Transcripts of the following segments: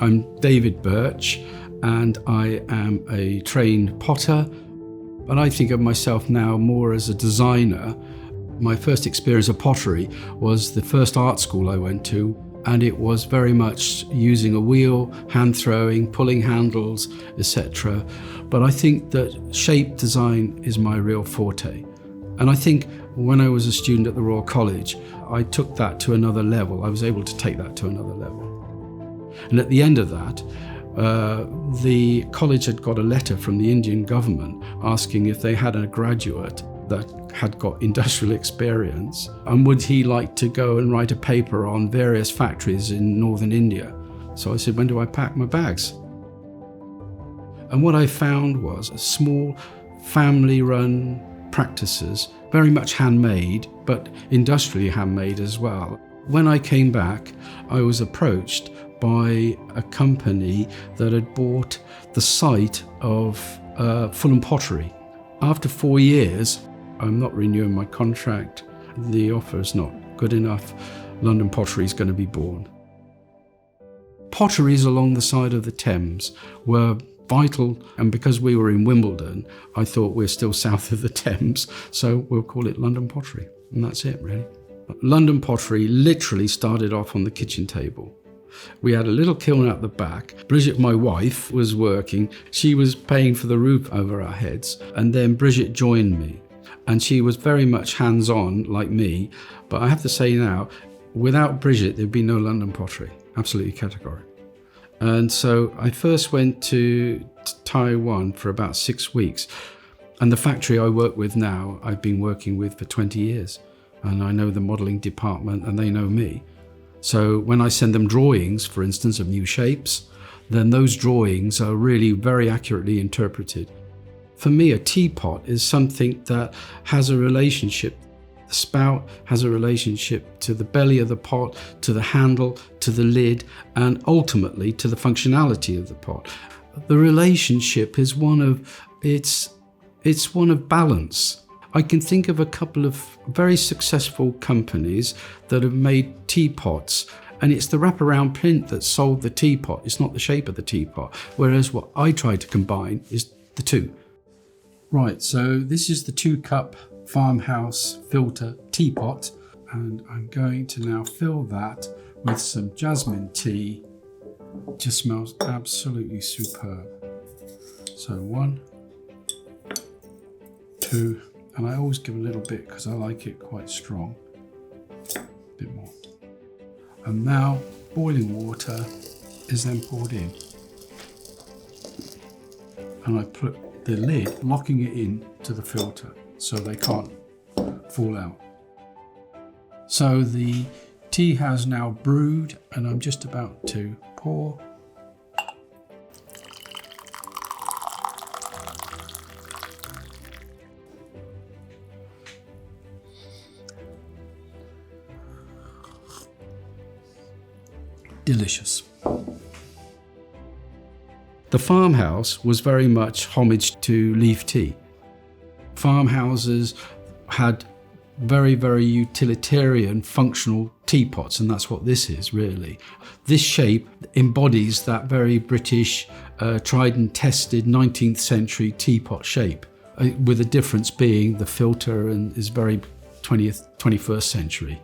I'm David Birch, and I am a trained potter, but I think of myself now more as a designer. My first experience of pottery was the first art school I went to, and it was very much using a wheel, hand throwing, pulling handles, etc. But I think that shape design is my real forte. And I think when I was a student at the Royal College, I took that to another level. I was able to take that to another level. And at the end of that, the college had got a letter from the Indian government asking if they had a graduate that had got industrial experience, and would he like to go and write a paper on various factories in northern India. So I said, when do I pack my bags? And what I found was a small family-run practices, very much handmade, but industrially handmade as well. When I came back, I was approached by a company that had bought the site of Fulham Pottery. After 4 years, I'm not renewing my contract. The offer is not good enough. London Pottery is going to be born. Potteries along the side of the Thames were vital, and because we were in Wimbledon, I thought we're still south of the Thames, so we'll call it London Pottery, and that's it really. London Pottery literally started off on the kitchen table. We had a little kiln at the back. Bridget, my wife, was working. She was paying for the roof over our heads, and then Bridget joined me, and she was very much hands-on like me. But I have to say now, without Bridget, there'd be no London Pottery, absolutely categorically. And so I first went to Taiwan for about 6 weeks. And the factory I work with now, I've been working with for 20 years. And I know the modelling department and they know me. So when I send them drawings, for instance, of new shapes, then those drawings are really very accurately interpreted. For me, a teapot is something that has a relationship. The spout has a relationship to the belly of the pot, to the handle, to the lid, and ultimately to the functionality of the pot. The relationship is one of balance. I can think of a couple of very successful companies that have made teapots, and it's the wraparound print that sold the teapot. It's not the shape of the teapot. Whereas what I try to combine is the two. Right, so this is the 2-cup farmhouse filter teapot, and I'm going to now fill that with some jasmine tea. It just smells absolutely superb. So 1, 2, and I always give a little bit because I like it quite strong. A bit more. And now boiling water is then poured in. And I put the lid, locking it in to the filter so they can't fall out. So the tea has now brewed, and I'm just about to pour. Delicious. The farmhouse was very much homage to leaf tea. Farmhouses had very, very utilitarian, functional teapots, and that's what this is really. This shape embodies that very British, tried and tested 19th century teapot shape, with the difference being the filter and is very 21st century.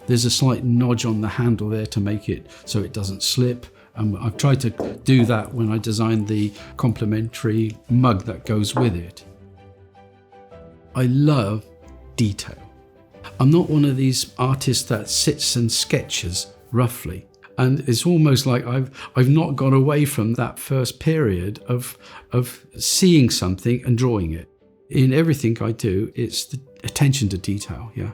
There's a slight nudge on the handle there to make it so it doesn't slip. I've tried to do that when I designed the complementary mug that goes with it. I love detail. I'm not one of these artists that sits and sketches roughly. And it's almost like I've not gone away from that first period of seeing something and drawing it. In everything I do, it's the attention to detail, yeah.